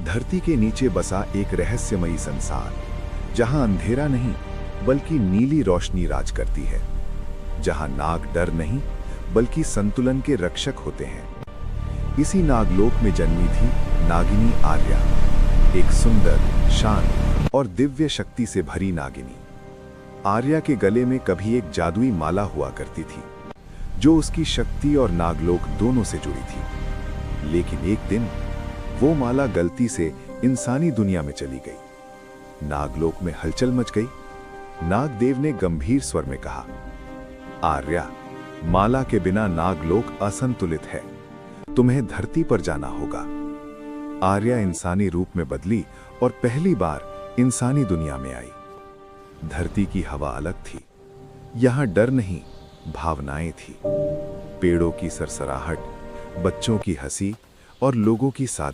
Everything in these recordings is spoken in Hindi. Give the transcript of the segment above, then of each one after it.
धरती के नीचे बसा एक रहस्यमयी संसार, जहां अंधेरा नहीं बल्कि नीली रोशनी राज करती है, जहां नाग डर नहीं बल्कि संतुलन के रक्षक होते हैं। इसी नागलोक में जन्मी थी नागिनी आर्या, एक सुंदर, शांत और दिव्य शक्ति से भरी नागिनी। आर्या के गले में कभी एक जादुई माला हुआ करती थी, जो उसकी शक्ति और नागलोक दोनों से जुड़ी थी। लेकिन एक दिन वो माला गलती से इंसानी दुनिया में चली गई। नागलोक में हलचल मच गई। नागदेव ने गंभीर स्वर में कहा, आर्या, माला के बिना नागलोक असंतुलित है, तुम्हें धरती पर जाना होगा। आर्या इंसानी रूप में बदली और पहली बार इंसानी दुनिया में आई। धरती की हवा अलग थी। यहां डर नहीं, भावनाएं थी। पेड़ों की सरसराहट, बच्चों की हंसी और लोगों की साथ।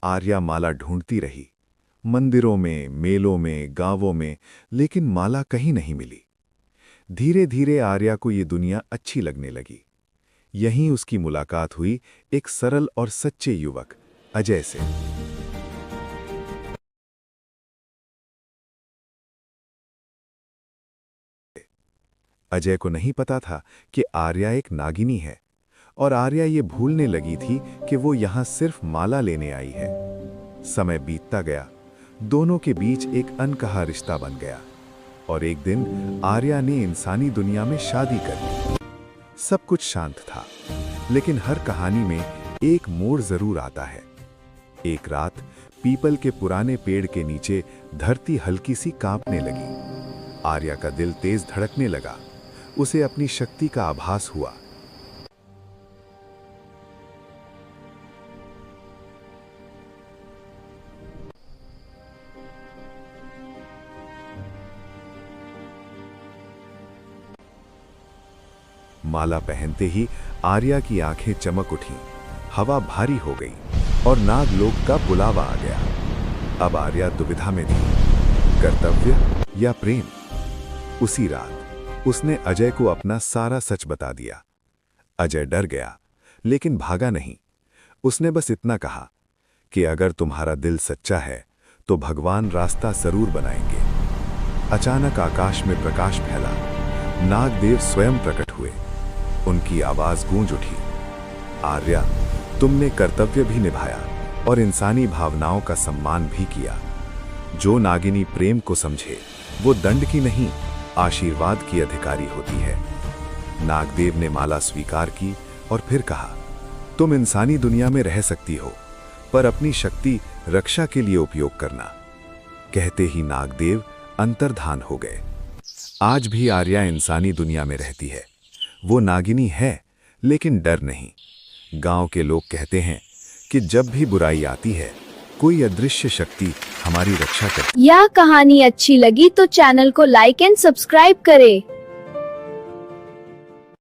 आर्या माला ढूंढती रही, मंदिरों में, मेलों में, गांवों में, लेकिन माला कहीं नहीं मिली। धीरे धीरे आर्या को ये दुनिया अच्छी लगने लगी। यहीं उसकी मुलाकात हुई एक सरल और सच्चे युवक अजय से। अजय को नहीं पता था कि आर्या एक नागिनी है, और आर्या ये भूलने लगी थी कि वो यहां सिर्फ माला लेने आई है। समय बीतता गया, दोनों के बीच एक अनकहा रिश्ता बन गया, और एक दिन आर्या ने इंसानी दुनिया में शादी कर ली। सब कुछ शांत था, लेकिन हर कहानी में एक मोड़ जरूर आता है। एक रात पीपल के पुराने पेड़ के नीचे धरती हल्की सी कांपने लगी। आर्या का दिल तेज धड़कने लगा। उसे अपनी शक्ति का आभास हुआ। माला पहनते ही आर्या की आंखें चमक उठीं, हवा भारी हो गई और नागलोक का बुलावा आ गया। अब आर्या दुविधा में थी, कर्तव्य या प्रेम। उसी रात उसने अजय को अपना सारा सच बता दिया। अजय डर गया, लेकिन भागा नहीं। उसने बस इतना कहा कि अगर तुम्हारा दिल सच्चा है तो भगवान रास्ता जरूर बनाएंगे। अचानक आकाश में प्रकाश फैला। नागदेव स्वयं प्रकट हुए। उनकी आवाज गूंज उठी, आर्या, तुमने कर्तव्य भी निभाया और इंसानी भावनाओं का सम्मान भी किया। जो नागिनी प्रेम को समझे वो दंड की नहीं, आशीर्वाद की अधिकारी होती है। नागदेव ने माला स्वीकार की और फिर कहा, तुम इंसानी दुनिया में रह सकती हो, पर अपनी शक्ति रक्षा के लिए उपयोग करना। कहते ही नागदेव अंतर्धान हो गए। आज भी आर्या इंसानी दुनिया में रहती है। वो नागिनी है, लेकिन डर नहीं। गांव के लोग कहते हैं कि जब भी बुराई आती है, कोई अदृश्य शक्ति हमारी रक्षा करती है। यह कहानी अच्छी लगी तो चैनल को लाइक एंड सब्सक्राइब करें।